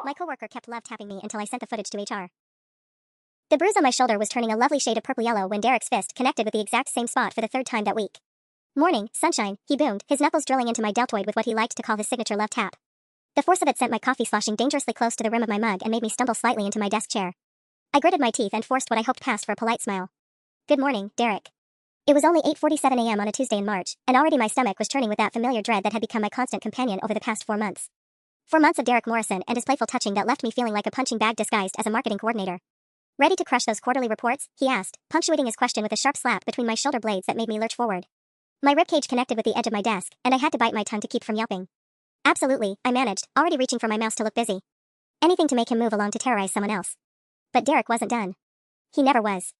My coworker kept love tapping me until I sent the footage to HR. The bruise on my shoulder was turning a lovely shade of purple-yellow when Derek's fist connected with the exact same spot for the third time that week. "Morning, sunshine," he boomed, his knuckles drilling into my deltoid with what he liked to call his signature love tap. The force of it sent my coffee sloshing dangerously close to the rim of my mug and made me stumble slightly into my desk chair. I gritted my teeth and forced what I hoped passed for a polite smile. "Good morning, Derek." It was only 8:47 a.m. on a Tuesday in March, and already my stomach was churning with that familiar dread that had become my constant companion over the past 4 months. 4 months of Derek Morrison and his playful touching that left me feeling like a punching bag disguised as a marketing coordinator. "Ready to crush those quarterly reports?" he asked, punctuating his question with a sharp slap between my shoulder blades that made me lurch forward. My ribcage connected with the edge of my desk, and I had to bite my tongue to keep from yelping. "Absolutely," I managed, already reaching for my mouse to look busy. Anything to make him move along to terrorize someone else. But Derek wasn't done. He never was.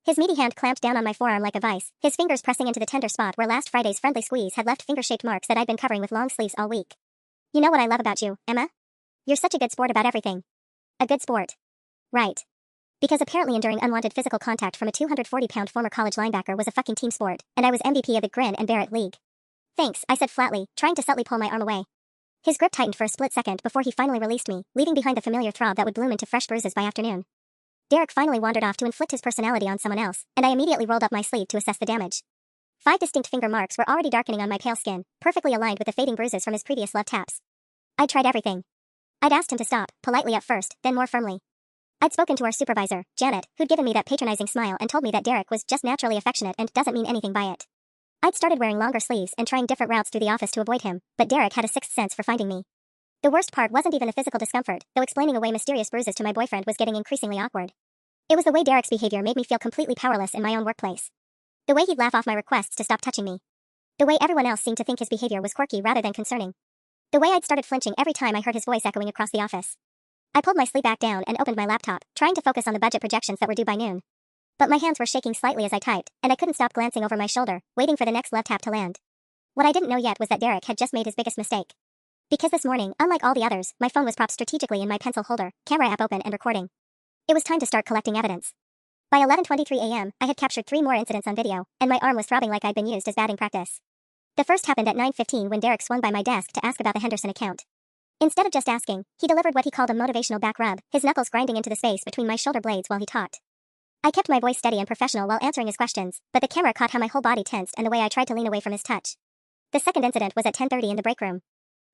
His meaty hand clamped down on my forearm like a vice, his fingers pressing into the tender spot where last Friday's friendly squeeze had left finger-shaped marks that I'd been covering with long sleeves all week. "You know what I love about you, Emma? You're such a good sport about everything." A good sport. Right. Because apparently enduring unwanted physical contact from a 240-pound former college linebacker was a fucking team sport, and I was MVP of the grin and bear it league. "Thanks," I said flatly, trying to subtly pull my arm away. His grip tightened for a split second before he finally released me, leaving behind the familiar throb that would bloom into fresh bruises by afternoon. Derek finally wandered off to inflict his personality on someone else, and I immediately rolled up my sleeve to assess the damage. 5 distinct finger marks were already darkening on my pale skin, perfectly aligned with the fading bruises from his previous love taps. I'd tried everything. I'd asked him to stop, politely at first, then more firmly. I'd spoken to our supervisor, Janet, who'd given me that patronizing smile and told me that Derek was just naturally affectionate and doesn't mean anything by it. I'd started wearing longer sleeves and trying different routes through the office to avoid him, but Derek had a sixth sense for finding me. The worst part wasn't even the physical discomfort, though explaining away mysterious bruises to my boyfriend was getting increasingly awkward. It was the way Derek's behavior made me feel completely powerless in my own workplace. The way he'd laugh off my requests to stop touching me. The way everyone else seemed to think his behavior was quirky rather than concerning. The way I'd started flinching every time I heard his voice echoing across the office. I pulled my sleeve back down and opened my laptop, trying to focus on the budget projections that were due by noon. But my hands were shaking slightly as I typed, and I couldn't stop glancing over my shoulder, waiting for the next love tap to land. What I didn't know yet was that Derek had just made his biggest mistake. Because this morning, unlike all the others, my phone was propped strategically in my pencil holder, camera app open and recording. It was time to start collecting evidence. By 11:23 a.m., I had captured 3 more incidents on video, and my arm was throbbing like I'd been used as batting practice. The first happened at 9:15 when Derek swung by my desk to ask about the Henderson account. Instead of just asking, he delivered what he called a motivational back rub, his knuckles grinding into the space between my shoulder blades while he talked. I kept my voice steady and professional while answering his questions, but the camera caught how my whole body tensed and the way I tried to lean away from his touch. The second incident was at 10:30 in the break room.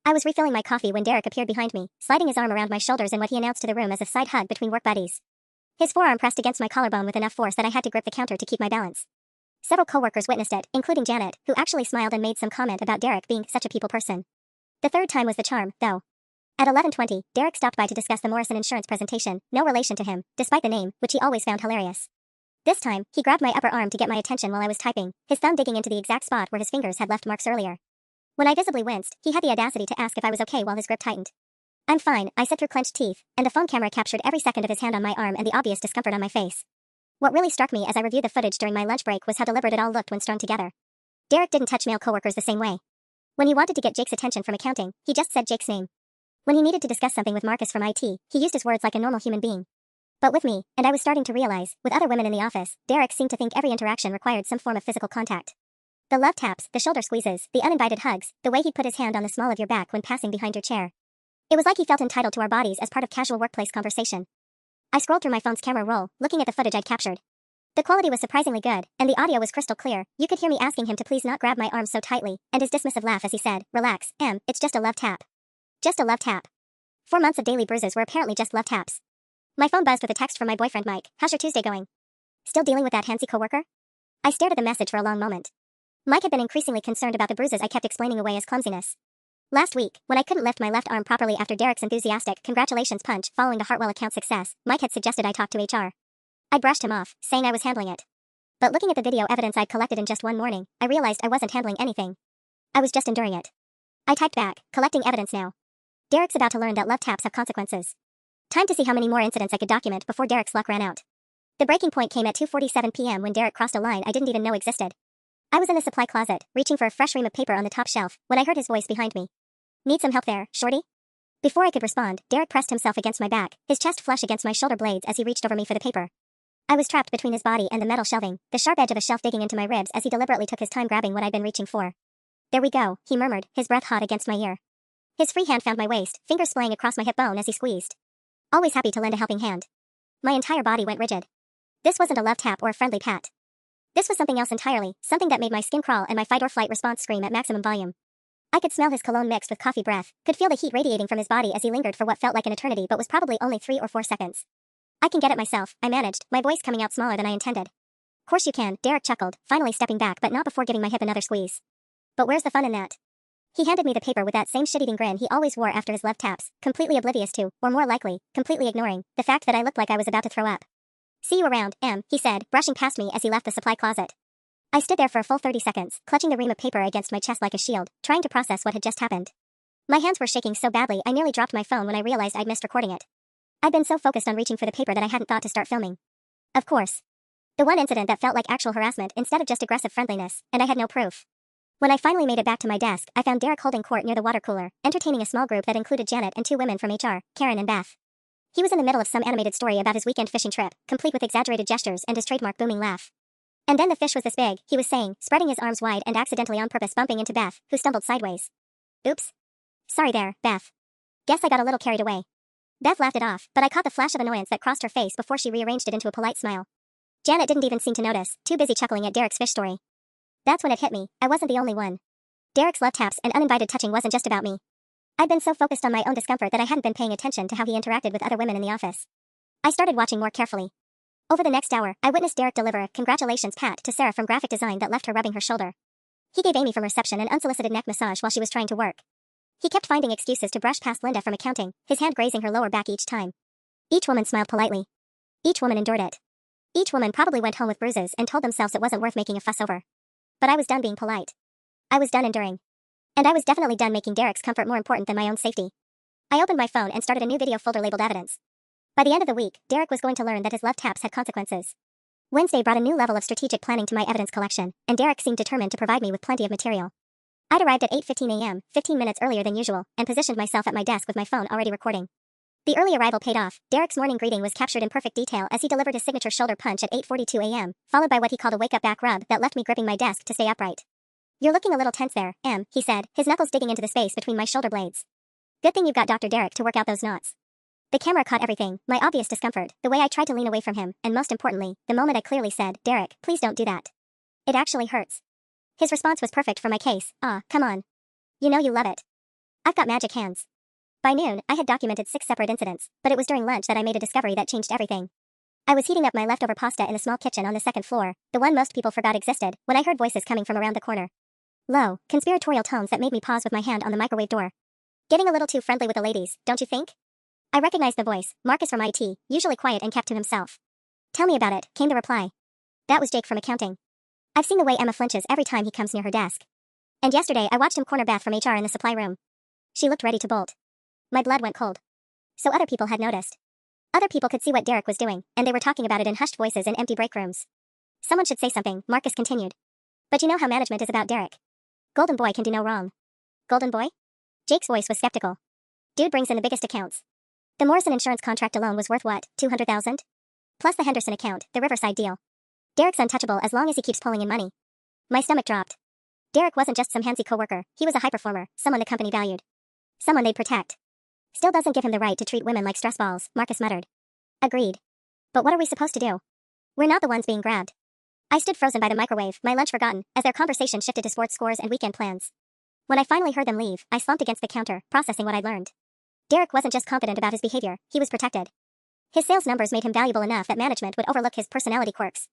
I was refilling my coffee when Derek appeared behind me, sliding his arm around my shoulders in what he announced to the room as a side hug between work buddies. His forearm pressed against my collarbone with enough force that I had to grip the counter to keep my balance. Several coworkers witnessed it, including Janet, who actually smiled and made some comment about Derek being such a people person. The third time was the charm, though. At 11:20, Derek stopped by to discuss the Morrison insurance presentation, no relation to him, despite the name, which he always found hilarious. This time, he grabbed my upper arm to get my attention while I was typing, his thumb digging into the exact spot where his fingers had left marks earlier. When I visibly winced, he had the audacity to ask if I was okay while his grip tightened. "I'm fine," I said through clenched teeth, and the phone camera captured every second of his hand on my arm and the obvious discomfort on my face. What really struck me as I reviewed the footage during my lunch break was how deliberate it all looked when strung together. Derek didn't touch male coworkers the same way. When he wanted to get Jake's attention from accounting, he just said Jake's name. When he needed to discuss something with Marcus from IT, he used his words like a normal human being. But with me, and I was starting to realize, with other women in the office, Derek seemed to think every interaction required some form of physical contact. The love taps, the shoulder squeezes, the uninvited hugs, the way he'd put his hand on the small of your back when passing behind your chair. It was like he felt entitled to our bodies as part of casual workplace conversation. I scrolled through my phone's camera roll, looking at the footage I'd captured. The quality was surprisingly good, and the audio was crystal clear. You could hear me asking him to please not grab my arm so tightly, and his dismissive laugh as he said, "Relax, Em, it's just a love tap." Just a love tap. 4 months of daily bruises were apparently just love taps. My phone buzzed with a text from my boyfriend Mike. "How's your Tuesday going? Still dealing with that handsy coworker?" I stared at the message for a long moment. Mike had been increasingly concerned about the bruises I kept explaining away as clumsiness. Last week, when I couldn't lift my left arm properly after Derek's enthusiastic congratulations punch following the Hartwell account success, Mike had suggested I talk to HR. I brushed him off, saying I was handling it. But looking at the video evidence I'd collected in just one morning, I realized I wasn't handling anything. I was just enduring it. I typed back, collecting evidence now. Derek's about to learn that love taps have consequences. Time to see how many more incidents I could document before Derek's luck ran out. The breaking point came at 2:47 p.m. when Derek crossed a line I didn't even know existed. I was in the supply closet, reaching for a fresh ream of paper on the top shelf, when I heard his voice behind me. "Need some help there, shorty?" Before I could respond, Derek pressed himself against my back, his chest flush against my shoulder blades as he reached over me for the paper. I was trapped between his body and the metal shelving, the sharp edge of a shelf digging into my ribs as he deliberately took his time grabbing what I'd been reaching for. "There we go," he murmured, his breath hot against my ear. His free hand found my waist, fingers splaying across my hip bone as he squeezed. Always happy to lend a helping hand. My entire body went rigid. This wasn't a love tap or a friendly pat. This was something else entirely, something that made my skin crawl and my fight-or-flight response scream at maximum volume. I could smell his cologne mixed with coffee breath, could feel the heat radiating from his body as he lingered for what felt like an eternity but was probably only 3 or 4 seconds. I can get it myself, I managed, my voice coming out smaller than I intended. Course you can, Derek chuckled, finally stepping back but not before giving my hip another squeeze. But where's the fun in that? He handed me the paper with that same shit-eating grin he always wore after his love taps, completely oblivious to, or more likely, completely ignoring, the fact that I looked like I was about to throw up. See you around, he said, brushing past me as he left the supply closet. I stood there for a full 30 seconds, clutching the ream of paper against my chest like a shield, trying to process what had just happened. My hands were shaking so badly I nearly dropped my phone when I realized I'd missed recording it. I'd been so focused on reaching for the paper that I hadn't thought to start filming. Of course. The one incident that felt like actual harassment instead of just aggressive friendliness, and I had no proof. When I finally made it back to my desk, I found Derek holding court near the water cooler, entertaining a small group that included Janet and 2 women from HR, Karen and Beth. He was in the middle of some animated story about his weekend fishing trip, complete with exaggerated gestures and his trademark booming laugh. And then the fish was this big, he was saying, spreading his arms wide and accidentally on purpose bumping into Beth, who stumbled sideways. Oops. Sorry there, Beth. Guess I got a little carried away. Beth laughed it off, but I caught the flash of annoyance that crossed her face before she rearranged it into a polite smile. Janet didn't even seem to notice, too busy chuckling at Derek's fish story. That's when it hit me, I wasn't the only one. Derek's love taps and uninvited touching wasn't just about me. I'd been so focused on my own discomfort that I hadn't been paying attention to how he interacted with other women in the office. I started watching more carefully. Over the next hour, I witnessed Derek deliver a congratulations pat to Sarah from graphic design that left her rubbing her shoulder. He gave Amy from reception an unsolicited neck massage while she was trying to work. He kept finding excuses to brush past Linda from accounting, his hand grazing her lower back each time. Each woman smiled politely. Each woman endured it. Each woman probably went home with bruises and told themselves it wasn't worth making a fuss over. But I was done being polite. I was done enduring. And I was definitely done making Derek's comfort more important than my own safety. I opened my phone and started a new video folder labeled evidence. By the end of the week, Derek was going to learn that his love taps had consequences. Wednesday brought a new level of strategic planning to my evidence collection, and Derek seemed determined to provide me with plenty of material. I'd arrived at 8:15 a.m., 15 minutes earlier than usual, and positioned myself at my desk with my phone already recording. The early arrival paid off. Derek's morning greeting was captured in perfect detail as he delivered his signature shoulder punch at 8:42 a.m., followed by what he called a wake-up back rub that left me gripping my desk to stay upright. You're looking a little tense there, he said, his knuckles digging into the space between my shoulder blades. Good thing you've got Dr. Derek to work out those knots. The camera caught everything, my obvious discomfort, the way I tried to lean away from him, and most importantly, the moment I clearly said, Derek, please don't do that. It actually hurts. His response was perfect for my case. Come on. You know you love it. I've got magic hands. By noon, I had documented 6 separate incidents, but it was during lunch that I made a discovery that changed everything. I was heating up my leftover pasta in a small kitchen on the 2nd floor, the one most people forgot existed, when I heard voices coming from around the corner. Low, conspiratorial tones that made me pause with my hand on the microwave door. Getting a little too friendly with the ladies, don't you think? I recognized the voice, Marcus from IT, usually quiet and kept to himself. Tell me about it, came the reply. That was Jake from accounting. I've seen the way Emma flinches every time he comes near her desk. And yesterday I watched him corner Beth from HR in the supply room. She looked ready to bolt. My blood went cold. So other people had noticed. Other people could see what Derek was doing, and they were talking about it in hushed voices in empty break rooms. Someone should say something, Marcus continued. But you know how management is about Derek. Golden boy can do no wrong. Golden boy? Jake's voice was skeptical. Dude brings in the biggest accounts. The Morrison insurance contract alone was worth what, $200,000? Plus the Henderson account, the Riverside deal. Derek's untouchable as long as he keeps pulling in money. My stomach dropped. Derek wasn't just some handsy coworker, he was a high performer, someone the company valued. Someone they'd protect. Still doesn't give him the right to treat women like stress balls, Marcus muttered. Agreed. But what are we supposed to do? We're not the ones being grabbed. I stood frozen by the microwave, my lunch forgotten, as their conversation shifted to sports scores and weekend plans. When I finally heard them leave, I slumped against the counter, processing what I'd learned. Derek wasn't just confident about his behavior, he was protected. His sales numbers made him valuable enough that management would overlook his personality quirks.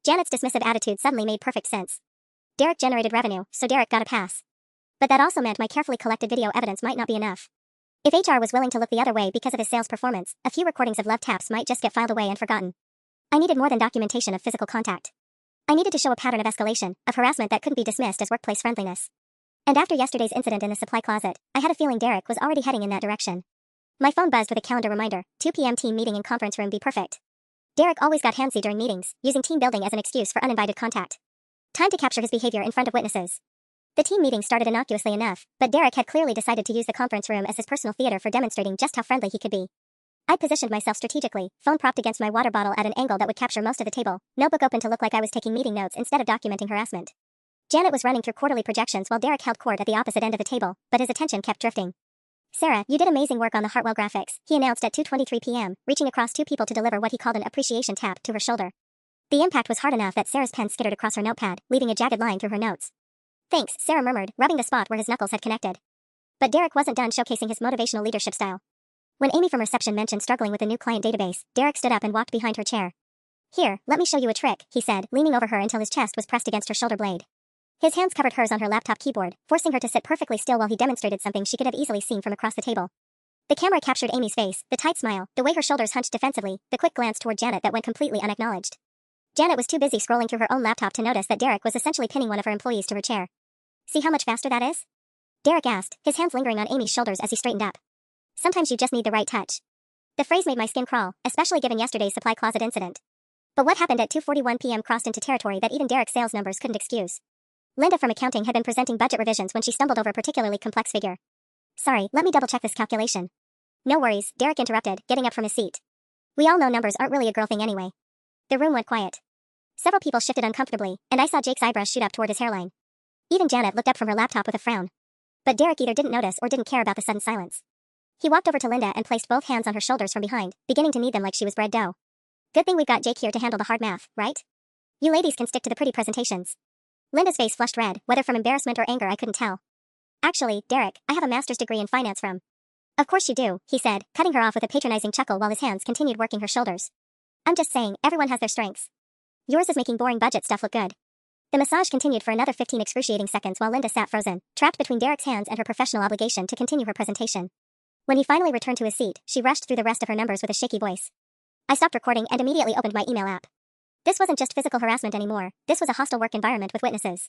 Janet's dismissive attitude suddenly made perfect sense. Derek generated revenue, so Derek got a pass. But that also meant my carefully collected video evidence might not be enough. If HR was willing to look the other way because of his sales performance, a few recordings of love taps might just get filed away and forgotten. I needed more than documentation of physical contact. I needed to show a pattern of escalation, of harassment that couldn't be dismissed as workplace friendliness. And after yesterday's incident in the supply closet, I had a feeling Derek was already heading in that direction. My phone buzzed with a calendar reminder, 2 p.m. team meeting in conference room be perfect. Derek always got handsy during meetings, using team building as an excuse for uninvited contact. Time to capture his behavior in front of witnesses. The team meeting started innocuously enough, but Derek had clearly decided to use the conference room as his personal theater for demonstrating just how friendly he could be. I positioned myself strategically, phone propped against my water bottle at an angle that would capture most of the table, notebook open to look like I was taking meeting notes instead of documenting harassment. Janet was running through quarterly projections while Derek held court at the opposite end of the table, but his attention kept drifting. "Sarah, you did amazing work on the Hartwell graphics," he announced at 2:23 p.m., reaching across two people to deliver what he called an appreciation tap to her shoulder. The impact was hard enough that Sarah's pen skittered across her notepad, leaving a jagged line through her notes. "Thanks," Sarah murmured, rubbing the spot where his knuckles had connected. But Derek wasn't done showcasing his motivational leadership style. When Amy from reception mentioned struggling with a new client database, Derek stood up and walked behind her chair. "Here, let me show you a trick," he said, leaning over her until his chest was pressed against her shoulder blade. His hands covered hers on her laptop keyboard, forcing her to sit perfectly still while he demonstrated something she could have easily seen from across the table. The camera captured Amy's face, the tight smile, the way her shoulders hunched defensively, the quick glance toward Janet that went completely unacknowledged. Janet was too busy scrolling through her own laptop to notice that Derek was essentially pinning one of her employees to her chair. "See how much faster that is?" Derek asked, his hands lingering on Amy's shoulders as he straightened up. "Sometimes you just need the right touch." The phrase made my skin crawl, especially given yesterday's supply closet incident. But what happened at 2:41 p.m. crossed into territory that even Derek's sales numbers couldn't excuse. Linda from accounting had been presenting budget revisions when she stumbled over a particularly complex figure. "Sorry, let me double-check this calculation." "No worries," Derek interrupted, getting up from his seat. "We all know numbers aren't really a girl thing anyway." The room went quiet. Several people shifted uncomfortably, and I saw Jake's eyebrows shoot up toward his hairline. Even Janet looked up from her laptop with a frown. But Derek either didn't notice or didn't care about the sudden silence. He walked over to Linda and placed both hands on her shoulders from behind, beginning to knead them like she was bread dough. "Good thing we've got Jake here to handle the hard math, right? You ladies can stick to the pretty presentations." Linda's face flushed red, whether from embarrassment or anger I couldn't tell. "Actually, Derek, I have a master's degree in finance from." "Of course you do," he said, cutting her off with a patronizing chuckle while his hands continued working her shoulders. "I'm just saying, everyone has their strengths. Yours is making boring budget stuff look good." The massage continued for another 15 excruciating seconds while Linda sat frozen, trapped between Derek's hands and her professional obligation to continue her presentation. When he finally returned to his seat, she rushed through the rest of her numbers with a shaky voice. I stopped recording and immediately opened my email app. This wasn't just physical harassment anymore, this was a hostile work environment with witnesses.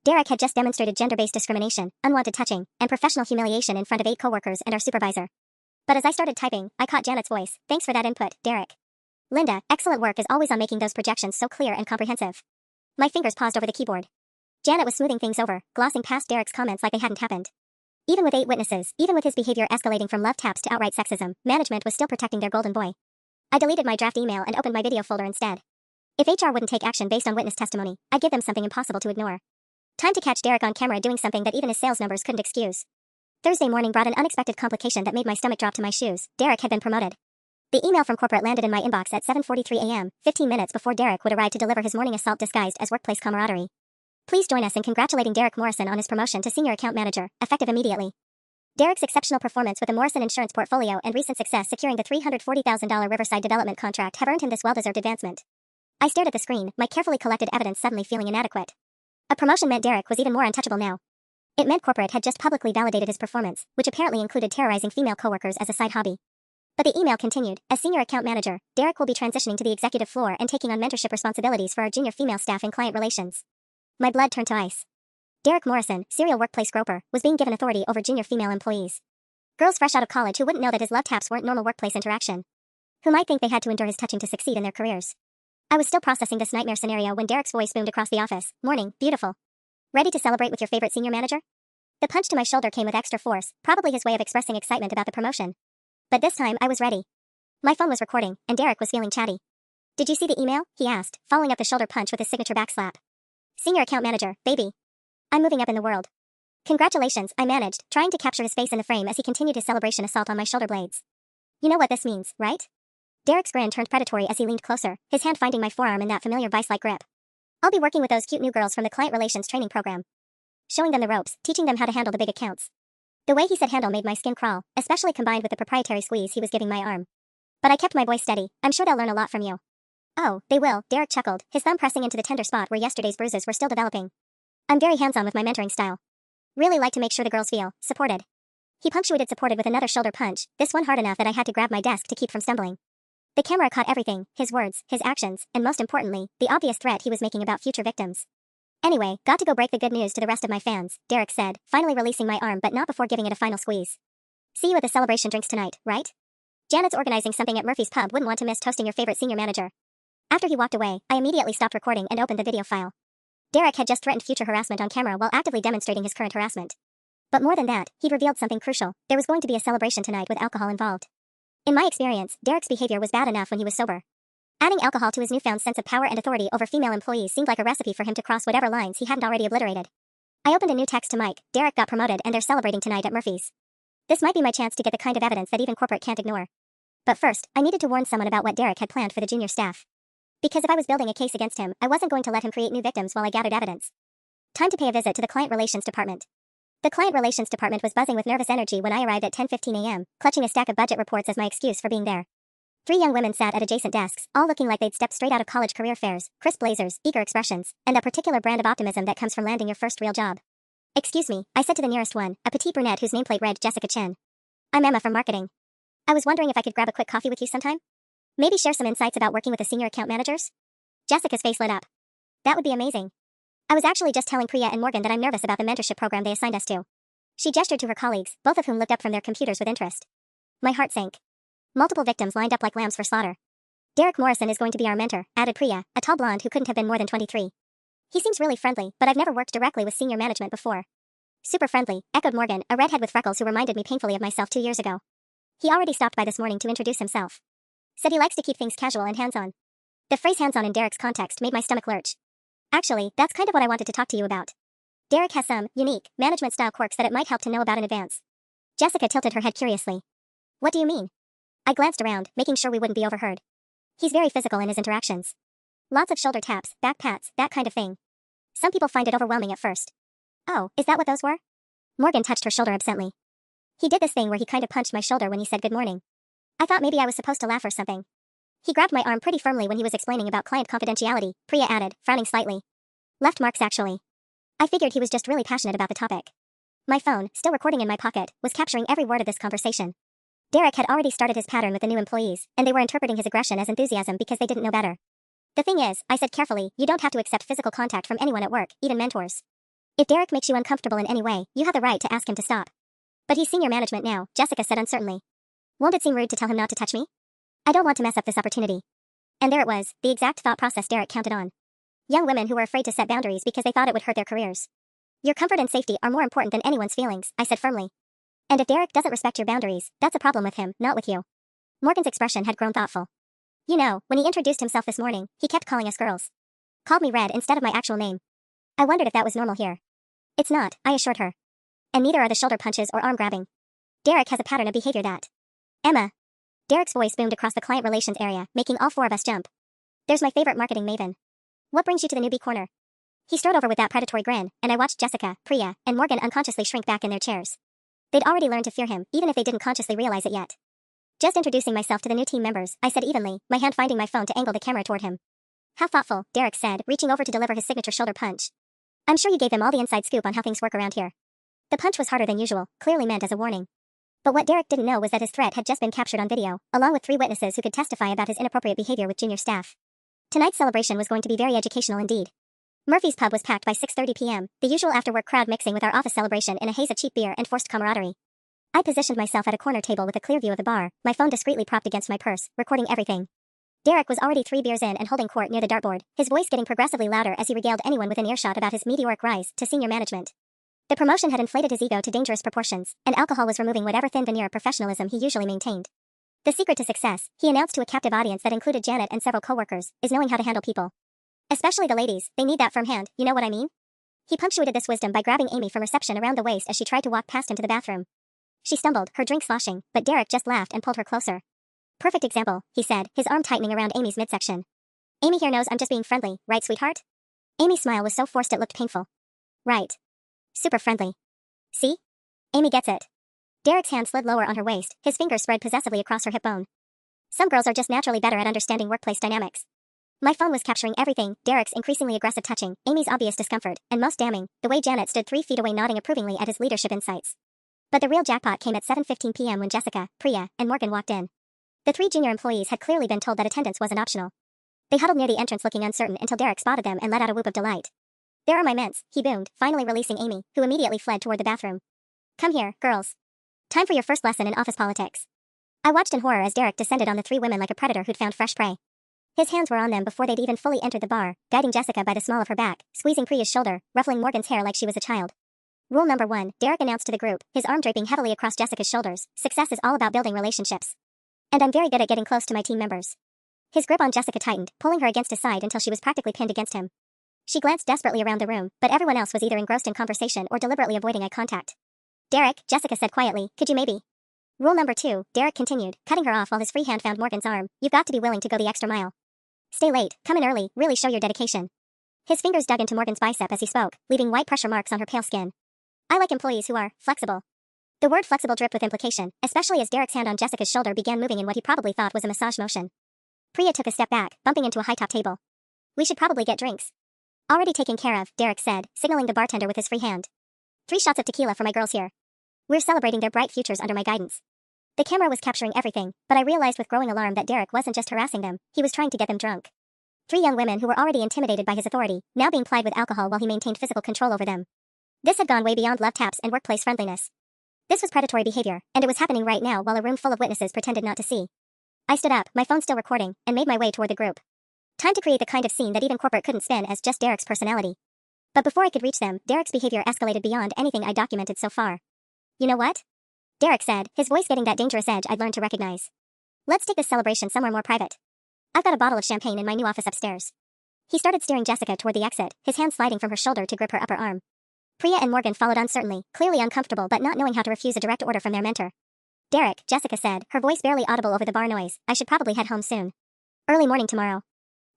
Derek had just demonstrated gender-based discrimination, unwanted touching, and professional humiliation in front of 8 coworkers and our supervisor. But as I started typing, I caught Janet's voice. "Thanks for that input, Derek." "Linda, excellent work as always on making those projections so clear and comprehensive." My fingers paused over the keyboard. Janet was smoothing things over, glossing past Derek's comments like they hadn't happened. Even with 8 witnesses, even with his behavior escalating from love taps to outright sexism, management was still protecting their golden boy. I deleted my draft email and opened my video folder instead. If HR wouldn't take action based on witness testimony, I'd give them something impossible to ignore. Time to catch Derek on camera doing something that even his sales numbers couldn't excuse. Thursday morning brought an unexpected complication that made my stomach drop to my shoes. Derek had been promoted. The email from corporate landed in my inbox at 7:43 a.m., 15 minutes before Derek would arrive to deliver his morning assault disguised as workplace camaraderie. Please join us in congratulating Derek Morrison on his promotion to Senior Account Manager, effective immediately. Derek's exceptional performance with the Morrison Insurance portfolio and recent success securing the $340,000 Riverside development contract have earned him this well-deserved advancement. I stared at the screen, my carefully collected evidence suddenly feeling inadequate. A promotion meant Derek was even more untouchable now. It meant corporate had just publicly validated his performance, which apparently included terrorizing female coworkers as a side hobby. But the email continued, as Senior Account Manager, Derek will be transitioning to the executive floor and taking on mentorship responsibilities for our junior female staff in client relations. My blood turned to ice. Derek Morrison, serial workplace groper, was being given authority over junior female employees. Girls fresh out of college who wouldn't know that his love taps weren't normal workplace interaction. Who might think they had to endure his touching to succeed in their careers. I was still processing this nightmare scenario when Derek's voice boomed across the office. "Morning, beautiful. Ready to celebrate with your favorite senior manager?" The punch to my shoulder came with extra force, probably his way of expressing excitement about the promotion. But this time, I was ready. My phone was recording, and Derek was feeling chatty. "Did you see the email?" he asked, following up the shoulder punch with his signature backslap. "Senior Account Manager, baby. I'm moving up in the world." "Congratulations," I managed, trying to capture his face in the frame as he continued his celebration assault on my shoulder blades. "You know what this means, right?" Derek's grin turned predatory as he leaned closer, his hand finding my forearm in that familiar vice-like grip. "I'll be working with those cute new girls from the client relations training program. Showing them the ropes, teaching them how to handle the big accounts." The way he said handle made my skin crawl, especially combined with the proprietary squeeze he was giving my arm. But I kept my voice steady. "I'm sure they'll learn a lot from you." "Oh, they will," Derek chuckled, his thumb pressing into the tender spot where yesterday's bruises were still developing. "I'm very hands-on with my mentoring style. Really like to make sure the girls feel supported." He punctuated supported with another shoulder punch, this one hard enough that I had to grab my desk to keep from stumbling. The camera caught everything, his words, his actions, and most importantly, the obvious threat he was making about future victims. "Anyway, got to go break the good news to the rest of my fans," Derek said, finally releasing my arm but not before giving it a final squeeze. "See you at the celebration drinks tonight, right? Janet's organizing something at Murphy's Pub, wouldn't want to miss toasting your favorite senior manager." After he walked away, I immediately stopped recording and opened the video file. Derek had just threatened future harassment on camera while actively demonstrating his current harassment. But more than that, he'd revealed something crucial. There was going to be a celebration tonight with alcohol involved. In my experience, Derek's behavior was bad enough when he was sober. Adding alcohol to his newfound sense of power and authority over female employees seemed like a recipe for him to cross whatever lines he hadn't already obliterated. I opened a new text to Mike. "Derek got promoted and they're celebrating tonight at Murphy's. This might be my chance to get the kind of evidence that even corporate can't ignore. But first, I needed to warn someone about what Derek had planned for the junior staff. Because if I was building a case against him, I wasn't going to let him create new victims while I gathered evidence. Time to pay a visit to the client relations department. The client relations department was buzzing with nervous energy when I arrived at 10:15 a.m., clutching a stack of budget reports as my excuse for being there. 3 young women sat at adjacent desks, all looking like they'd stepped straight out of college career fairs, crisp blazers, eager expressions, and that particular brand of optimism that comes from landing your first real job. "Excuse me," I said to the nearest one, a petite brunette whose nameplate read Jessica Chen. "I'm Emma from marketing. I was wondering if I could grab a quick coffee with you sometime? Maybe share some insights about working with the senior account managers?" Jessica's face lit up. "That would be amazing. I was actually just telling Priya and Morgan that I'm nervous about the mentorship program they assigned us to." She gestured to her colleagues, both of whom looked up from their computers with interest. My heart sank. Multiple victims lined up like lambs for slaughter. "Derek Morrison is going to be our mentor," added Priya, a tall blonde who couldn't have been more than 23. "He seems really friendly, but I've never worked directly with senior management before." "Super friendly," echoed Morgan, a redhead with freckles who reminded me painfully of myself 2 years ago. "He already stopped by this morning to introduce himself. Said he likes to keep things casual and hands-on." The phrase hands-on in Derek's context made my stomach lurch. "Actually, that's kind of what I wanted to talk to you about. Derek has some unique management-style quirks that it might help to know about in advance." Jessica tilted her head curiously. "What do you mean?" I glanced around, making sure we wouldn't be overheard. "He's very physical in his interactions. Lots of shoulder taps, back pats, that kind of thing. Some people find it overwhelming at first." "Oh, is that what those were?" Morgan touched her shoulder absently. "He did this thing where he kind of punched my shoulder when he said good morning. I thought maybe I was supposed to laugh or something. He grabbed my arm pretty firmly when he was explaining about client confidentiality," Priya added, frowning slightly. "Left marks actually." I figured he was just really passionate about the topic. My phone, still recording in my pocket, was capturing every word of this conversation. Derek had already started his pattern with the new employees, and they were interpreting his aggression as enthusiasm because they didn't know better. "The thing is," I said carefully, "you don't have to accept physical contact from anyone at work, even mentors. If Derek makes you uncomfortable in any way, you have the right to ask him to stop." "But he's senior management now," Jessica said uncertainly. "Won't it seem rude to tell him not to touch me? I don't want to mess up this opportunity." And there it was, the exact thought process Derek counted on. Young women who were afraid to set boundaries because they thought it would hurt their careers. "Your comfort and safety are more important than anyone's feelings," I said firmly. "And if Derek doesn't respect your boundaries, that's a problem with him, not with you." Morgan's expression had grown thoughtful. "You know, when he introduced himself this morning, he kept calling us girls. Called me Red instead of my actual name. I wondered if that was normal here." "It's not," I assured her. "And neither are the shoulder punches or arm grabbing. Derek has a pattern of behavior that—" "Emma." Derek's voice boomed across the client relations area, making all 4 of us jump. "There's my favorite marketing maven. What brings you to the newbie corner?" He strode over with that predatory grin, and I watched Jessica, Priya, and Morgan unconsciously shrink back in their chairs. They'd already learned to fear him, even if they didn't consciously realize it yet. "Just introducing myself to the new team members," I said evenly, my hand finding my phone to angle the camera toward him. "How thoughtful," Derek said, reaching over to deliver his signature shoulder punch. "I'm sure you gave them all the inside scoop on how things work around here." The punch was harder than usual, clearly meant as a warning. But what Derek didn't know was that his threat had just been captured on video, along with 3 witnesses who could testify about his inappropriate behavior with junior staff. Tonight's celebration was going to be very educational indeed. Murphy's pub was packed by 6:30 p.m., the usual after-work crowd mixing with our office celebration in a haze of cheap beer and forced camaraderie. I positioned myself at a corner table with a clear view of the bar, my phone discreetly propped against my purse, recording everything. Derek was already 3 beers in and holding court near the dartboard, his voice getting progressively louder as he regaled anyone within earshot about his meteoric rise to senior management. The promotion had inflated his ego to dangerous proportions, and alcohol was removing whatever thin veneer of professionalism he usually maintained. The secret to success, he announced to a captive audience that included Janet and several coworkers, is knowing how to handle people. Especially the ladies, they need that firm hand, you know what I mean? He punctuated this wisdom by grabbing Amy from reception around the waist as she tried to walk past him to the bathroom. She stumbled, her drink sloshing, but Derek just laughed and pulled her closer. "Perfect example," he said, his arm tightening around Amy's midsection. "Amy here knows I'm just being friendly, right, sweetheart?" Amy's smile was so forced it looked painful. "Right. Super friendly. See? Amy gets it." Derek's hand slid lower on her waist, his fingers spread possessively across her hip bone. "Some girls are just naturally better at understanding workplace dynamics." My phone was capturing everything, Derek's increasingly aggressive touching, Amy's obvious discomfort, and most damning, the way Janet stood 3 feet away nodding approvingly at his leadership insights. But the real jackpot came at 7:15 p.m. when Jessica, Priya, and Morgan walked in. The 3 junior employees had clearly been told that attendance wasn't optional. They huddled near the entrance looking uncertain until Derek spotted them and let out a whoop of delight. "There are my mints," he boomed, finally releasing Amy, who immediately fled toward the bathroom. "Come here, girls. Time for your first lesson in office politics." I watched in horror as Derek descended on the 3 women like a predator who'd found fresh prey. His hands were on them before they'd even fully entered the bar, guiding Jessica by the small of her back, squeezing Priya's shoulder, ruffling Morgan's hair like she was a child. "Rule number 1, Derek announced to the group, his arm draping heavily across Jessica's shoulders, success is all about building relationships. And I'm very good at getting close to my team members." His grip on Jessica tightened, pulling her against his side until she was practically pinned against him. She glanced desperately around the room, but everyone else was either engrossed in conversation or deliberately avoiding eye contact. Derek, Jessica said quietly, could you maybe? Rule number 2, Derek continued, cutting her off while his free hand found Morgan's arm. You've got to be willing to go the extra mile. Stay late, come in early, really show your dedication. His fingers dug into Morgan's bicep as he spoke, leaving white pressure marks on her pale skin. I like employees who are flexible. The word flexible dripped with implication, especially as Derek's hand on Jessica's shoulder began moving in what he probably thought was a massage motion. Priya took a step back, bumping into a high-top table. We should probably get drinks. Already taken care of, Derek said, signaling the bartender with his free hand. 3 shots of tequila for my girls here. We're celebrating their bright futures under my guidance. The camera was capturing everything, but I realized with growing alarm that Derek wasn't just harassing them, he was trying to get them drunk. 3 young women who were already intimidated by his authority, now being plied with alcohol while he maintained physical control over them. This had gone way beyond love taps and workplace friendliness. This was predatory behavior, and it was happening right now while a room full of witnesses pretended not to see. I stood up, my phone still recording, and made my way toward the group. Time to create the kind of scene that even corporate couldn't spin as just Derek's personality. But before I could reach them, Derek's behavior escalated beyond anything I documented so far. You know what? Derek said, his voice getting that dangerous edge I'd learned to recognize. Let's take this celebration somewhere more private. I've got a bottle of champagne in my new office upstairs. He started steering Jessica toward the exit, his hand sliding from her shoulder to grip her upper arm. Priya and Morgan followed uncertainly, clearly uncomfortable but not knowing how to refuse a direct order from their mentor. Derek, Jessica said, her voice barely audible over the bar noise, I should probably head home soon. Early morning tomorrow.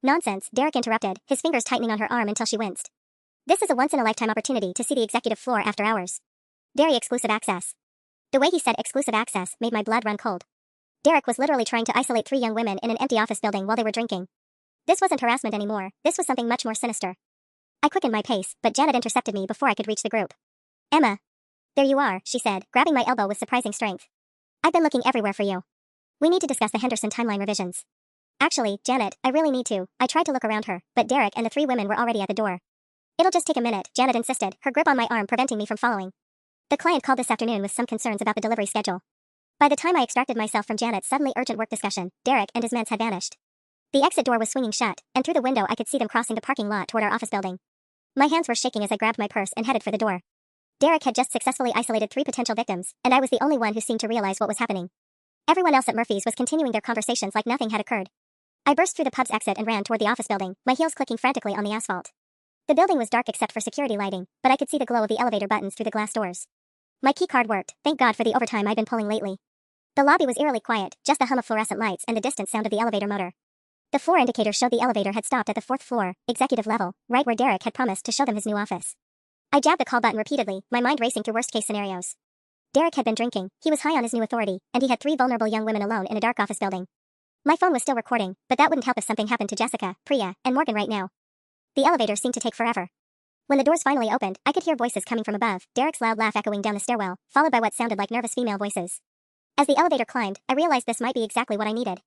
Nonsense, Derek interrupted, his fingers tightening on her arm until she winced. This is a once-in-a-lifetime opportunity to see the executive floor after hours. Very exclusive access. The way he said exclusive access made my blood run cold. Derek was literally trying to isolate 3 young women in an empty office building while they were drinking. This wasn't harassment anymore, this was something much more sinister. I quickened my pace, but Janet intercepted me before I could reach the group. Emma. There you are, she said, grabbing my elbow with surprising strength. I've been looking everywhere for you. We need to discuss the Henderson timeline revisions. Actually, Janet, I really need to. I tried to look around her, but Derek and the 3 women were already at the door. It'll just take a minute, Janet insisted, her grip on my arm preventing me from following. The client called this afternoon with some concerns about the delivery schedule. By the time I extracted myself from Janet's suddenly urgent work discussion, Derek and his mens had vanished. The exit door was swinging shut, and through the window I could see them crossing the parking lot toward our office building. My hands were shaking as I grabbed my purse and headed for the door. Derek had just successfully isolated 3 potential victims, and I was the only one who seemed to realize what was happening. Everyone else at Murphy's was continuing their conversations like nothing had occurred. I burst through the pub's exit and ran toward the office building, my heels clicking frantically on the asphalt. The building was dark except for security lighting, but I could see the glow of the elevator buttons through the glass doors. My keycard worked, thank God for the overtime I'd been pulling lately. The lobby was eerily quiet, just the hum of fluorescent lights and the distant sound of the elevator motor. The floor indicator showed the elevator had stopped at the 4th floor, executive level, right where Derek had promised to show them his new office. I jabbed the call button repeatedly, my mind racing through worst-case scenarios. Derek had been drinking, he was high on his new authority, and he had 3 vulnerable young women alone in a dark office building. My phone was still recording, but that wouldn't help if something happened to Jessica, Priya, and Morgan right now. The elevator seemed to take forever. When the doors finally opened, I could hear voices coming from above, Derek's loud laugh echoing down the stairwell, followed by what sounded like nervous female voices. As the elevator climbed, I realized this might be exactly what I needed.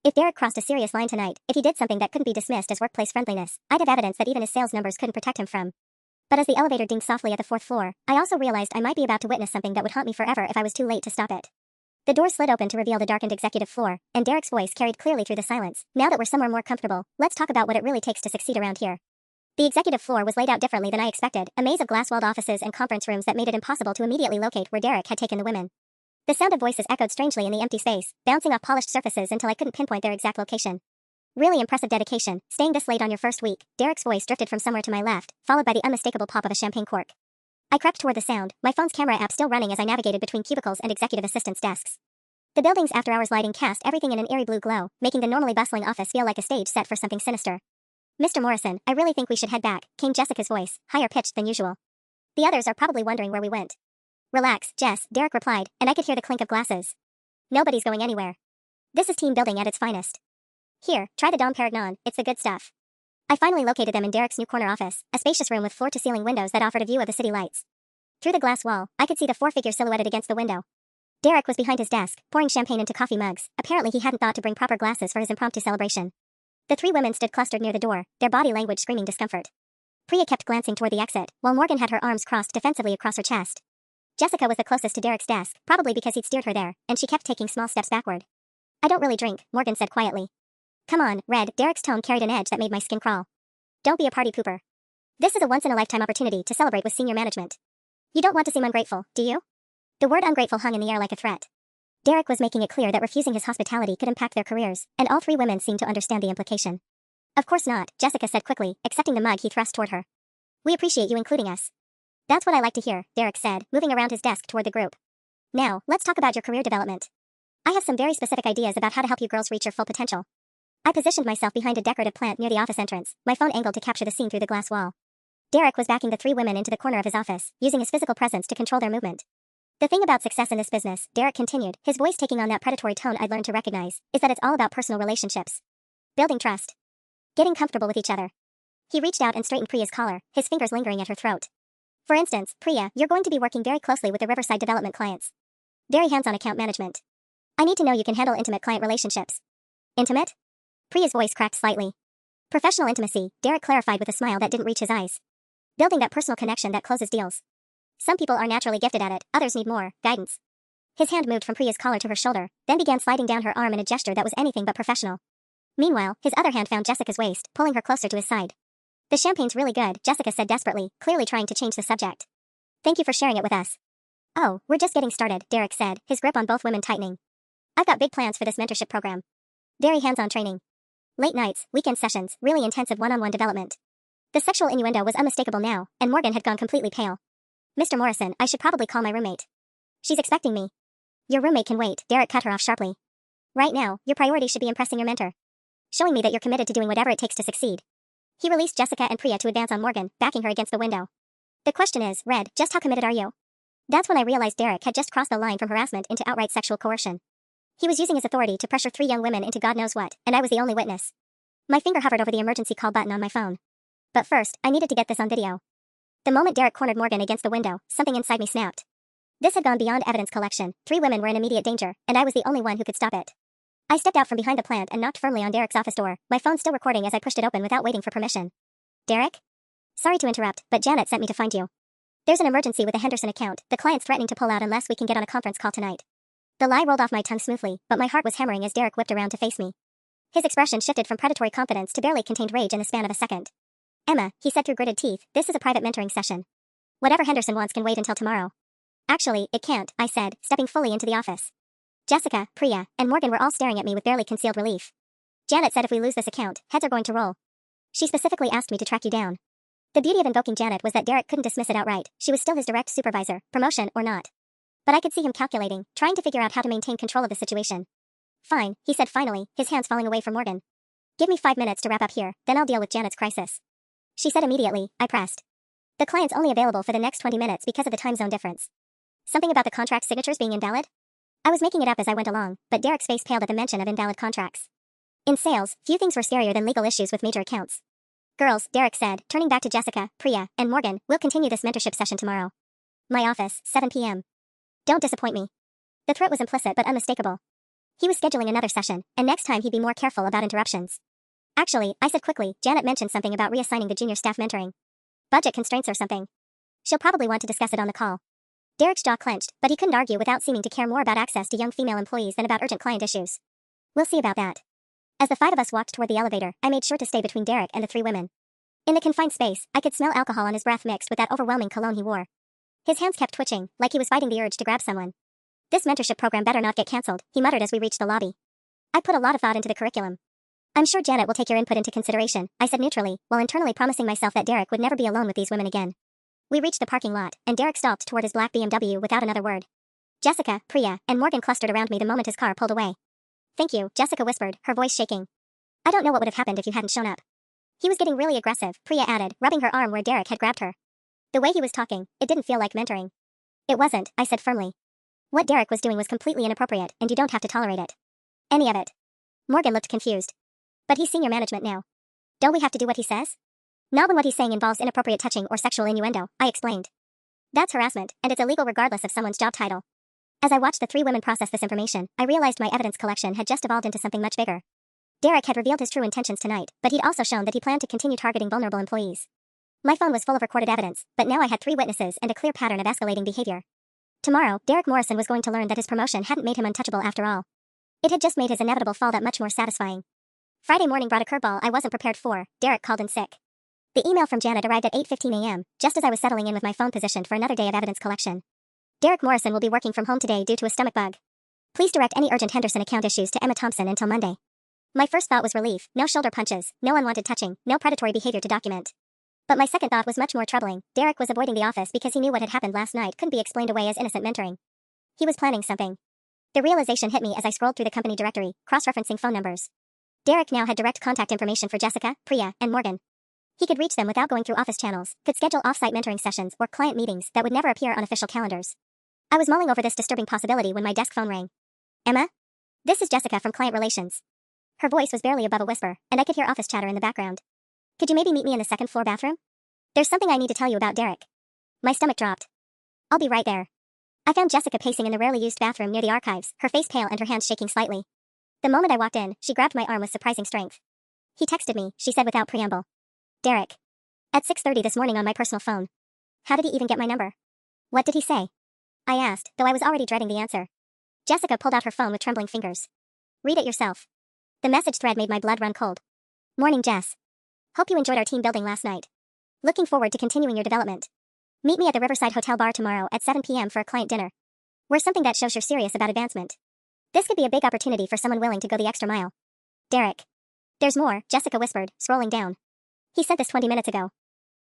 If Derek crossed a serious line tonight, if he did something that couldn't be dismissed as workplace friendliness, I'd have evidence that even his sales numbers couldn't protect him from. But as the elevator dinged softly at the 4th floor, I also realized I might be about to witness something that would haunt me forever if I was too late to stop it. The door slid open to reveal the darkened executive floor, and Derek's voice carried clearly through the silence. Now that we're somewhere more comfortable, let's talk about what it really takes to succeed around here. The executive floor was laid out differently than I expected, a maze of glass-walled offices and conference rooms that made it impossible to immediately locate where Derek had taken the women. The sound of voices echoed strangely in the empty space, bouncing off polished surfaces until I couldn't pinpoint their exact location. Really impressive dedication, staying this late on your first week. Derek's voice drifted from somewhere to my left, followed by the unmistakable pop of a champagne cork. I crept toward the sound, my phone's camera app still running as I navigated between cubicles and executive assistants' desks. The building's after-hours lighting cast everything in an eerie blue glow, making the normally bustling office feel like a stage set for something sinister. Mr. Morrison, I really think we should head back, came Jessica's voice, higher pitched than usual. The others are probably wondering where we went. Relax, Jess, Derek replied, and I could hear the clink of glasses. Nobody's going anywhere. This is team building at its finest. Here, try the Dom Perignon, it's the good stuff. I finally located them in Derek's new corner office, a spacious room with floor-to-ceiling windows that offered a view of the city lights. Through the glass wall, I could see the 4 figures silhouetted against the window. Derek was behind his desk, pouring champagne into coffee mugs. Apparently he hadn't thought to bring proper glasses for his impromptu celebration. The 3 women stood clustered near the door, their body language screaming discomfort. Priya kept glancing toward the exit, while Morgan had her arms crossed defensively across her chest. Jessica was the closest to Derek's desk, probably because he'd steered her there, and she kept taking small steps backward. I don't really drink, Morgan said quietly. Come on, Red, Derek's tone carried an edge that made my skin crawl. Don't be a party pooper. This is a once-in-a-lifetime opportunity to celebrate with senior management. You don't want to seem ungrateful, do you? The word ungrateful hung in the air like a threat. Derek was making it clear that refusing his hospitality could impact their careers, and all 3 women seemed to understand the implication. Of course not, Jessica said quickly, accepting the mug he thrust toward her. We appreciate you including us. That's what I like to hear, Derek said, moving around his desk toward the group. Now, let's talk about your career development. I have some very specific ideas about how to help you girls reach your full potential. I positioned myself behind a decorative plant near the office entrance, my phone angled to capture the scene through the glass wall. Derek was backing the three women into the corner of his office, using his physical presence to control their movement. The thing about success in this business, Derek continued, his voice taking on that predatory tone I'd learned to recognize, is that it's all about personal relationships. Building trust. Getting comfortable with each other. He reached out and straightened Priya's collar, his fingers lingering at her throat. For instance, Priya, you're going to be working very closely with the Riverside development clients. Very hands-on account management. I need to know you can handle intimate client relationships. Intimate? Priya's voice cracked slightly. Professional intimacy, Derek clarified with a smile that didn't reach his eyes. Building that personal connection that closes deals. Some people are naturally gifted at it, others need more guidance. His hand moved from Priya's collar to her shoulder, then began sliding down her arm in a gesture that was anything but professional. Meanwhile, his other hand found Jessica's waist, pulling her closer to his side. The champagne's really good, Jessica said desperately, clearly trying to change the subject. Thank you for sharing it with us. Oh, we're just getting started, Derek said, his grip on both women tightening. I've got big plans for this mentorship program. Very hands-on training. Late nights, weekend sessions, really intensive one-on-one development. The sexual innuendo was unmistakable now, and Morgan had gone completely pale. Mr. Morrison, I should probably call my roommate. She's expecting me. Your roommate can wait, Derek cut her off sharply. Right now, your priority should be impressing your mentor. Showing me that you're committed to doing whatever it takes to succeed. He released Jessica and Priya to advance on Morgan, backing her against the window. The question is, Red, just how committed are you? That's when I realized Derek had just crossed the line from harassment into outright sexual coercion. He was using his authority to pressure three young women into God knows what, and I was the only witness. My finger hovered over the emergency call button on my phone. But first, I needed to get this on video. The moment Derek cornered Morgan against the window, something inside me snapped. This had gone beyond evidence collection, three women were in immediate danger, and I was the only one who could stop it. I stepped out from behind the plant and knocked firmly on Derek's office door, my phone still recording as I pushed it open without waiting for permission. Derek? Sorry to interrupt, but Janet sent me to find you. There's an emergency with the Henderson account, the client's threatening to pull out unless we can get on a conference call tonight. The lie rolled off my tongue smoothly, but my heart was hammering as Derek whipped around to face me. His expression shifted from predatory confidence to barely contained rage in the span of a second. Emma, he said through gritted teeth, this is a private mentoring session. Whatever Henderson wants can wait until tomorrow. Actually, it can't, I said, stepping fully into the office. Jessica, Priya, and Morgan were all staring at me with barely concealed relief. Janet said if we lose this account, heads are going to roll. She specifically asked me to track you down. The beauty of invoking Janet was that Derek couldn't dismiss it outright, she was still his direct supervisor, promotion or not. But I could see him calculating, trying to figure out how to maintain control of the situation. Fine, he said finally, his hands falling away from Morgan. Give me 5 minutes to wrap up here, then I'll deal with Janet's crisis. She said immediately, I pressed. The client's only available for the next 20 minutes because of the time zone difference. Something about the contract signatures being invalid? I was making it up as I went along, but Derek's face paled at the mention of invalid contracts. In sales, few things were scarier than legal issues with major accounts. Girls, Derek said, turning back to Jessica, Priya, and Morgan, we'll continue this mentorship session tomorrow. My office, 7 p.m. Don't disappoint me. The threat was implicit but unmistakable. He was scheduling another session, and next time he'd be more careful about interruptions. Actually, I said quickly, Janet mentioned something about reassigning the junior staff mentoring. Budget constraints or something. She'll probably want to discuss it on the call. Derek's jaw clenched, but he couldn't argue without seeming to care more about access to young female employees than about urgent client issues. We'll see about that. As the 5 of us walked toward the elevator, I made sure to stay between Derek and the 3 women. In the confined space, I could smell alcohol on his breath mixed with that overwhelming cologne he wore. His hands kept twitching, like he was fighting the urge to grab someone. This mentorship program better not get cancelled, he muttered as we reached the lobby. I put a lot of thought into the curriculum. I'm sure Janet will take your input into consideration, I said neutrally, while internally promising myself that Derek would never be alone with these women again. We reached the parking lot, and Derek stalked toward his black BMW without another word. Jessica, Priya, and Morgan clustered around me the moment his car pulled away. Thank you, Jessica whispered, her voice shaking. I don't know what would have happened if you hadn't shown up. He was getting really aggressive, Priya added, rubbing her arm where Derek had grabbed her. The way he was talking, it didn't feel like mentoring. It wasn't, I said firmly. What Derek was doing was completely inappropriate, and you don't have to tolerate it. Any of it. Morgan looked confused. But he's senior management now. Don't we have to do what he says? Not when what he's saying involves inappropriate touching or sexual innuendo, I explained. That's harassment, and it's illegal regardless of someone's job title. As I watched the 3 women process this information, I realized my evidence collection had just evolved into something much bigger. Derek had revealed his true intentions tonight, but he'd also shown that he planned to continue targeting vulnerable employees. My phone was full of recorded evidence, but now I had 3 witnesses and a clear pattern of escalating behavior. Tomorrow, Derek Morrison was going to learn that his promotion hadn't made him untouchable after all. It had just made his inevitable fall that much more satisfying. Friday morning brought a curveball I wasn't prepared for. Derek called in sick. The email from Janet arrived at 8:15 a.m., just as I was settling in with my phone positioned for another day of evidence collection. Derek Morrison will be working from home today due to a stomach bug. Please direct any urgent Henderson account issues to Emma Thompson until Monday. My first thought was relief, no shoulder punches, no unwanted touching, no predatory behavior to document. But my second thought was much more troubling. Derek was avoiding the office because he knew what had happened last night couldn't be explained away as innocent mentoring. He was planning something. The realization hit me as I scrolled through the company directory, cross-referencing phone numbers. Derek now had direct contact information for Jessica, Priya, and Morgan. He could reach them without going through office channels, could schedule off-site mentoring sessions or client meetings that would never appear on official calendars. I was mulling over this disturbing possibility when my desk phone rang. Emma? This is Jessica from Client Relations. Her voice was barely above a whisper, and I could hear office chatter in the background. Could you maybe meet me in the second floor bathroom? There's something I need to tell you about Derek. My stomach dropped. I'll be right there. I found Jessica pacing in the rarely used bathroom near the archives, her face pale and her hands shaking slightly. The moment I walked in, she grabbed my arm with surprising strength. He texted me, she said without preamble. Derek. At 6:30 this morning on my personal phone. How did he even get my number? What did he say? I asked, though I was already dreading the answer. Jessica pulled out her phone with trembling fingers. Read it yourself. The message thread made my blood run cold. Morning, Jess. Hope you enjoyed our team building last night. Looking forward to continuing your development. Meet me at the Riverside Hotel bar tomorrow at 7 p.m. for a client dinner. We're something that shows you're serious about advancement. This could be a big opportunity for someone willing to go the extra mile. Derek. There's more, Jessica whispered, scrolling down. He sent this 20 minutes ago.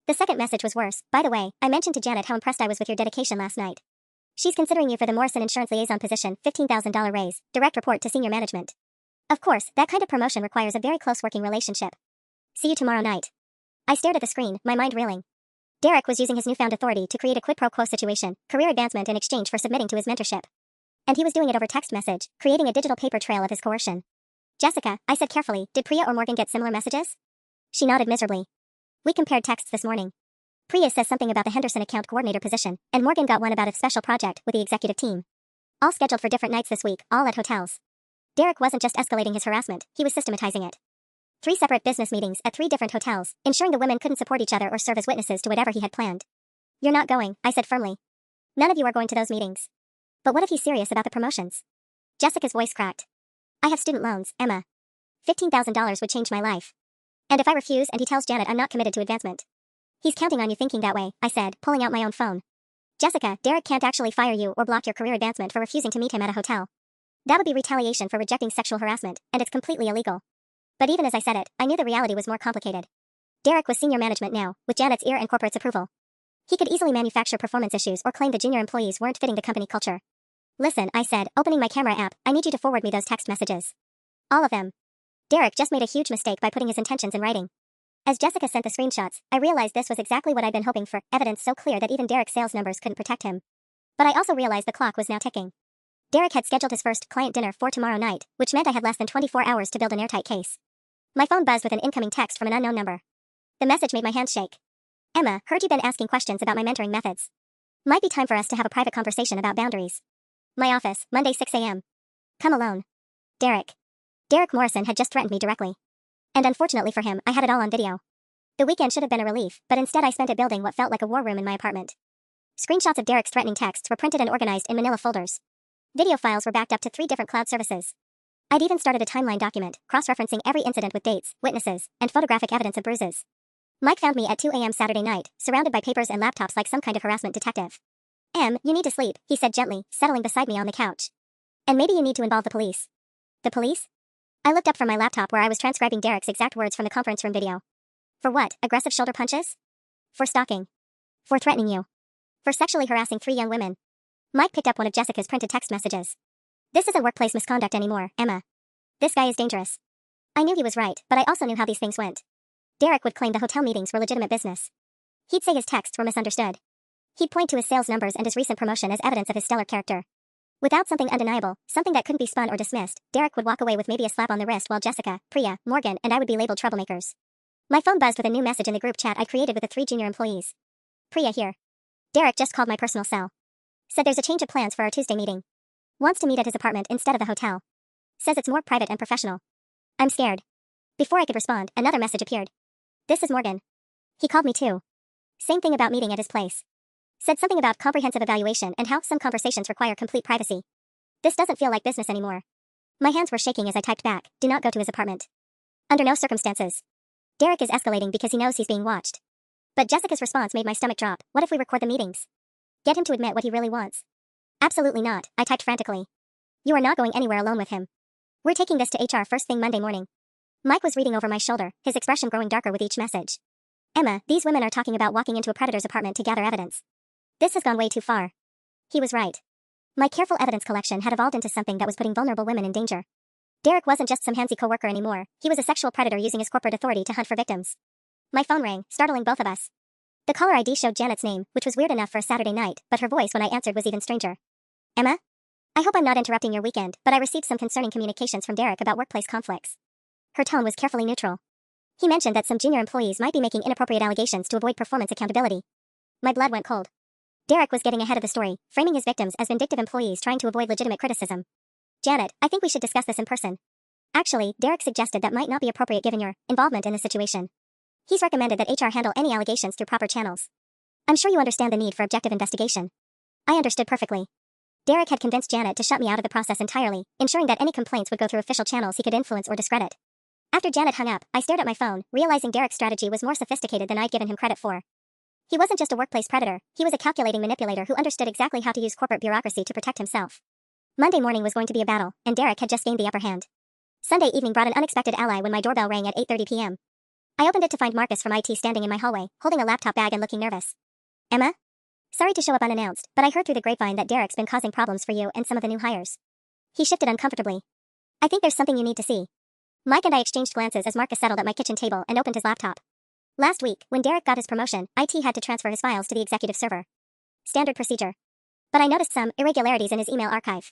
The second message was worse. By the way, I mentioned to Janet how impressed I was with your dedication last night. She's considering you for the Morrison Insurance Liaison position, $15,000 raise, direct report to senior management. Of course, that kind of promotion requires a very close working relationship. See you tomorrow night. I stared at the screen, my mind reeling. Derek was using his newfound authority to create a quid pro quo situation, career advancement in exchange for submitting to his mentorship. And he was doing it over text message, creating a digital paper trail of his coercion. Jessica, I said carefully, did Priya or Morgan get similar messages? She nodded miserably. We compared texts this morning. Priya says something about the Henderson account coordinator position, and Morgan got one about a special project with the executive team. All scheduled for different nights this week, all at hotels. Derek wasn't just escalating his harassment, he was systematizing it. 3 separate business meetings at 3 different hotels, ensuring the women couldn't support each other or serve as witnesses to whatever he had planned. You're not going, I said firmly. None of you are going to those meetings. But what if he's serious about the promotions? Jessica's voice cracked. I have student loans, Emma. $15,000 would change my life. And if I refuse and he tells Janet I'm not committed to advancement? He's counting on you thinking that way, I said, pulling out my own phone. Jessica, Derek can't actually fire you or block your career advancement for refusing to meet him at a hotel. That would be retaliation for rejecting sexual harassment, and it's completely illegal. But even as I said it, I knew the reality was more complicated. Derek was senior management now, with Janet's ear and corporate's approval. He could easily manufacture performance issues or claim the junior employees weren't fitting the company culture. Listen, I said, opening my camera app, I need you to forward me those text messages. All of them. Derek just made a huge mistake by putting his intentions in writing. As Jessica sent the screenshots, I realized this was exactly what I'd been hoping for, evidence so clear that even Derek's sales numbers couldn't protect him. But I also realized the clock was now ticking. Derek had scheduled his first client dinner for tomorrow night, which meant I had less than 24 hours to build an airtight case. My phone buzzed with an incoming text from an unknown number. The message made my hands shake. Emma, heard you've been asking questions about my mentoring methods. Might be time for us to have a private conversation about boundaries. My office, Monday 6 a.m. Come alone. Derek. Derek Morrison had just threatened me directly. And unfortunately for him, I had it all on video. The weekend should have been a relief, but instead I spent it building what felt like a war room in my apartment. Screenshots of Derek's threatening texts were printed and organized in manila folders. Video files were backed up to 3 different cloud services. I'd even started a timeline document, cross-referencing every incident with dates, witnesses, and photographic evidence of bruises. Mike found me at 2 a.m. Saturday night, surrounded by papers and laptops like some kind of harassment detective. You need to sleep, he said gently, settling beside me on the couch. And maybe you need to involve the police. The police? I looked up from my laptop where I was transcribing Derek's exact words from the conference room video. For what? Aggressive shoulder punches? For stalking. For threatening you. For sexually harassing 3 young women. Mike picked up one of Jessica's printed text messages. This isn't workplace misconduct anymore, Emma. This guy is dangerous. I knew he was right, but I also knew how these things went. Derek would claim the hotel meetings were legitimate business. He'd say his texts were misunderstood. He'd point to his sales numbers and his recent promotion as evidence of his stellar character. Without something undeniable, something that couldn't be spun or dismissed, Derek would walk away with maybe a slap on the wrist while Jessica, Priya, Morgan, and I would be labeled troublemakers. My phone buzzed with a new message in the group chat I created with the 3 junior employees. Priya here. Derek just called my personal cell. Said there's a change of plans for our Tuesday meeting. Wants to meet at his apartment instead of the hotel. Says it's more private and professional. I'm scared. Before I could respond, another message appeared. This is Morgan. He called me too. Same thing about meeting at his place. Said something about comprehensive evaluation and how some conversations require complete privacy. This doesn't feel like business anymore. My hands were shaking as I typed back, do not go to his apartment. Under no circumstances. Derek is escalating because he knows he's being watched. But Jessica's response made my stomach drop. What if we record the meetings? Get him to admit what he really wants. Absolutely not, I typed frantically. You are not going anywhere alone with him. We're taking this to HR first thing Monday morning. Mike was reading over my shoulder, his expression growing darker with each message. Emma, these women are talking about walking into a predator's apartment to gather evidence. This has gone way too far. He was right. My careful evidence collection had evolved into something that was putting vulnerable women in danger. Derek wasn't just some handsy coworker anymore, he was a sexual predator using his corporate authority to hunt for victims. My phone rang, startling both of us. The caller ID showed Janet's name, which was weird enough for a Saturday night, but her voice when I answered was even stranger. Emma? I hope I'm not interrupting your weekend, but I received some concerning communications from Derek about workplace conflicts. Her tone was carefully neutral. He mentioned that some junior employees might be making inappropriate allegations to avoid performance accountability. My blood went cold. Derek was getting ahead of the story, framing his victims as vindictive employees trying to avoid legitimate criticism. Janet, I think we should discuss this in person. Actually, Derek suggested that might not be appropriate given your involvement in the situation. He's recommended that HR handle any allegations through proper channels. I'm sure you understand the need for objective investigation. I understood perfectly. Derek had convinced Janet to shut me out of the process entirely, ensuring that any complaints would go through official channels he could influence or discredit. After Janet hung up, I stared at my phone, realizing Derek's strategy was more sophisticated than I'd given him credit for. He wasn't just a workplace predator, he was a calculating manipulator who understood exactly how to use corporate bureaucracy to protect himself. Monday morning was going to be a battle, and Derek had just gained the upper hand. Sunday evening brought an unexpected ally when my doorbell rang at 8:30 p.m. I opened it to find Marcus from IT standing in my hallway, holding a laptop bag and looking nervous. Emma? Sorry to show up unannounced, but I heard through the grapevine that Derek's been causing problems for you and some of the new hires. He shifted uncomfortably. I think there's something you need to see. Mike and I exchanged glances as Marcus settled at my kitchen table and opened his laptop. Last week, when Derek got his promotion, IT had to transfer his files to the executive server. Standard procedure. But I noticed some irregularities in his email archive.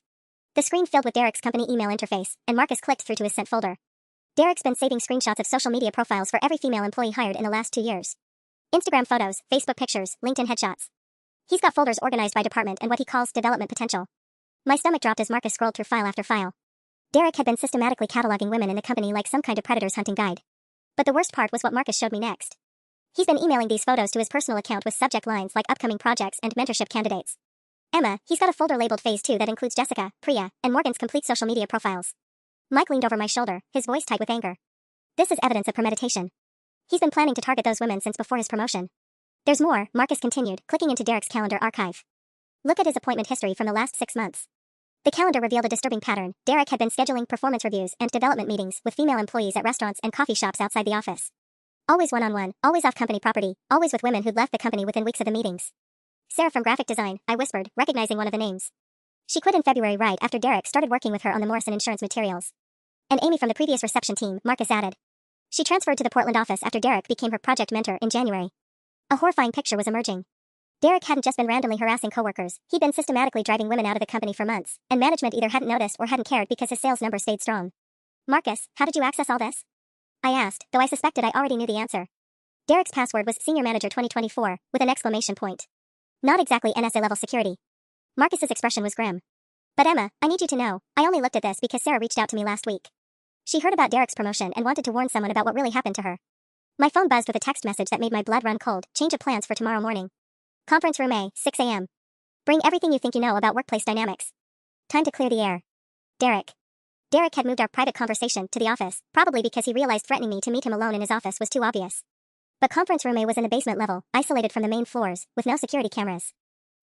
The screen filled with Derek's company email interface, and Marcus clicked through to his sent folder. Derek's been saving screenshots of social media profiles for every female employee hired in the last 2 years. Instagram photos, Facebook pictures, LinkedIn headshots. He's got folders organized by department and what he calls development potential. My stomach dropped as Marcus scrolled through file after file. Derek had been systematically cataloging women in the company like some kind of predator's hunting guide. But the worst part was what Marcus showed me next. He's been emailing these photos to his personal account with subject lines like upcoming projects and mentorship candidates. Emma, he's got a folder labeled Phase 2 that includes Jessica, Priya, and Morgan's complete social media profiles. Mike leaned over my shoulder, his voice tight with anger. This is evidence of premeditation. He's been planning to target those women since before his promotion. There's more, Marcus continued, clicking into Derek's calendar archive. Look at his appointment history from the last 6 months. The calendar revealed a disturbing pattern. Derek had been scheduling performance reviews and development meetings with female employees at restaurants and coffee shops outside the office. Always one-on-one, always off company property, always with women who'd left the company within weeks of the meetings. Sarah from graphic design, I whispered, recognizing one of the names. She quit in February right after Derek started working with her on the Morrison Insurance materials. And Amy from the previous reception team, Marcus added. She transferred to the Portland office after Derek became her project mentor in January. A horrifying picture was emerging. Derek hadn't just been randomly harassing coworkers, he'd been systematically driving women out of the company for months, and management either hadn't noticed or hadn't cared because his sales numbers stayed strong. Marcus, how did you access all this? I asked, though I suspected I already knew the answer. Derek's password was Senior Manager 2024, with an exclamation point. Not exactly NSA-level security. Marcus's expression was grim. But Emma, I need you to know, I only looked at this because Sarah reached out to me last week. She heard about Derek's promotion and wanted to warn someone about what really happened to her. My phone buzzed with a text message that made my blood run cold. Change of plans for tomorrow morning. Conference room A, 6 a.m. Bring everything you think you know about workplace dynamics. Time to clear the air. Derek. Derek had moved our private conversation to the office, probably because he realized threatening me to meet him alone in his office was too obvious. But conference room A was in the basement level, isolated from the main floors, with no security cameras.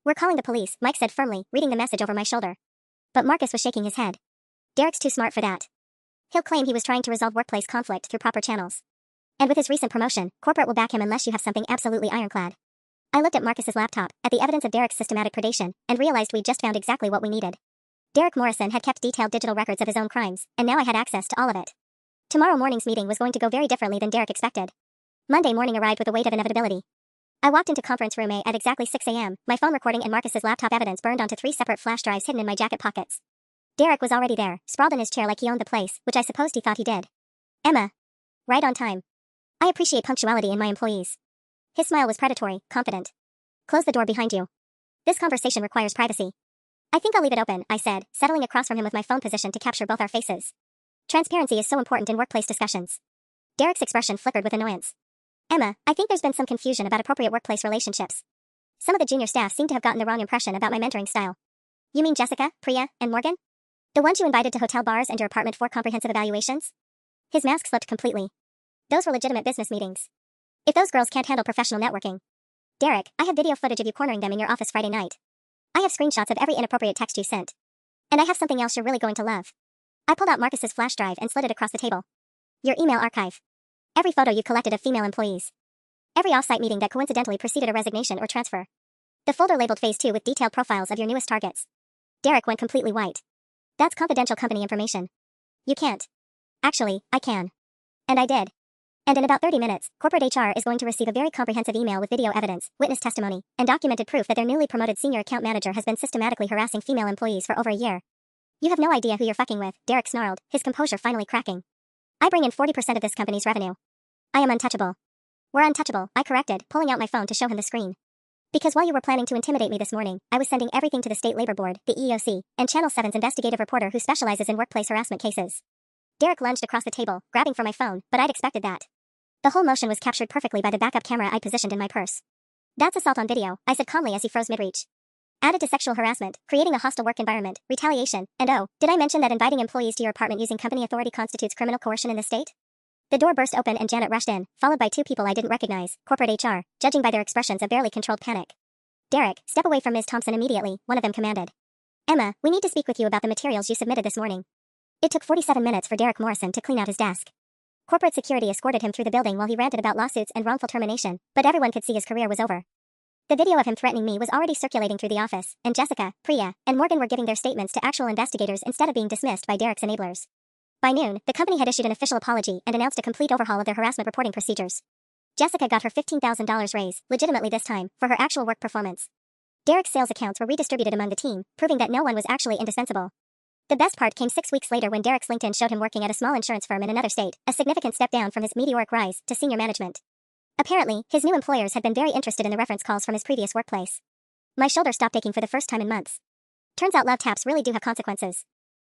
We're calling the police, Mike said firmly, reading the message over my shoulder. But Marcus was shaking his head. Derek's too smart for that. He'll claim he was trying to resolve workplace conflict through proper channels. And with his recent promotion, corporate will back him unless you have something absolutely ironclad. I looked at Marcus's laptop, at the evidence of Derek's systematic predation, and realized we'd just found exactly what we needed. Derek Morrison had kept detailed digital records of his own crimes, and now I had access to all of it. Tomorrow morning's meeting was going to go very differently than Derek expected. Monday morning arrived with the weight of inevitability. I walked into conference room A at exactly 6 a.m., my phone recording and Marcus's laptop evidence burned onto 3 separate flash drives hidden in my jacket pockets. Derek was already there, sprawled in his chair like he owned the place, which I supposed he thought he did. Emma. Right on time. I appreciate punctuality in my employees. His smile was predatory, confident. Close the door behind you. This conversation requires privacy. I think I'll leave it open, I said, settling across from him with my phone positioned to capture both our faces. Transparency is so important in workplace discussions. Derek's expression flickered with annoyance. Emma, I think there's been some confusion about appropriate workplace relationships. Some of the junior staff seem to have gotten the wrong impression about my mentoring style. You mean Jessica, Priya, and Morgan? The ones you invited to hotel bars and your apartment for comprehensive evaluations? His mask slipped completely. Those were legitimate business meetings. If those girls can't handle professional networking. Derek, I have video footage of you cornering them in your office Friday night. I have screenshots of every inappropriate text you sent. And I have something else you're really going to love. I pulled out Marcus's flash drive and slid it across the table. Your email archive. Every photo you collected of female employees. Every off-site meeting that coincidentally preceded a resignation or transfer. The folder labeled Phase 2 with detailed profiles of your newest targets. Derek went completely white. That's confidential company information. You can't. Actually, I can. And I did. And in about 30 minutes, corporate HR is going to receive a very comprehensive email with video evidence, witness testimony, and documented proof that their newly promoted senior account manager has been systematically harassing female employees for over a year. You have no idea who you're fucking with, Derek snarled, his composure finally cracking. I bring in 40% of this company's revenue. I am untouchable. We're untouchable, I corrected, pulling out my phone to show him the screen. Because while you were planning to intimidate me this morning, I was sending everything to the State Labor Board, the EEOC, and Channel 7's investigative reporter who specializes in workplace harassment cases. Derek lunged across the table, grabbing for my phone, but I'd expected that. The whole motion was captured perfectly by the backup camera I'd positioned in my purse. That's assault on video, I said calmly as he froze mid-reach. Added to sexual harassment, creating a hostile work environment, retaliation, and oh, did I mention that inviting employees to your apartment using company authority constitutes criminal coercion in this state? The door burst open and Janet rushed in, followed by two people I didn't recognize, corporate HR, judging by their expressions of barely controlled panic. Derek, step away from Ms. Thompson immediately, one of them commanded. Emma, we need to speak with you about the materials you submitted this morning. It took 47 minutes for Derek Morrison to clean out his desk. Corporate security escorted him through the building while he ranted about lawsuits and wrongful termination, but everyone could see his career was over. The video of him threatening me was already circulating through the office, and Jessica, Priya, and Morgan were giving their statements to actual investigators instead of being dismissed by Derek's enablers. By noon, the company had issued an official apology and announced a complete overhaul of their harassment reporting procedures. Jessica got her $15,000 raise, legitimately this time, for her actual work performance. Derek's sales accounts were redistributed among the team, proving that no one was actually indispensable. The best part came 6 weeks later when Derek's LinkedIn showed him working at a small insurance firm in another state, a significant step down from his meteoric rise to senior management. Apparently, his new employers had been very interested in the reference calls from his previous workplace. My shoulder stopped aching for the first time in months. Turns out love taps really do have consequences.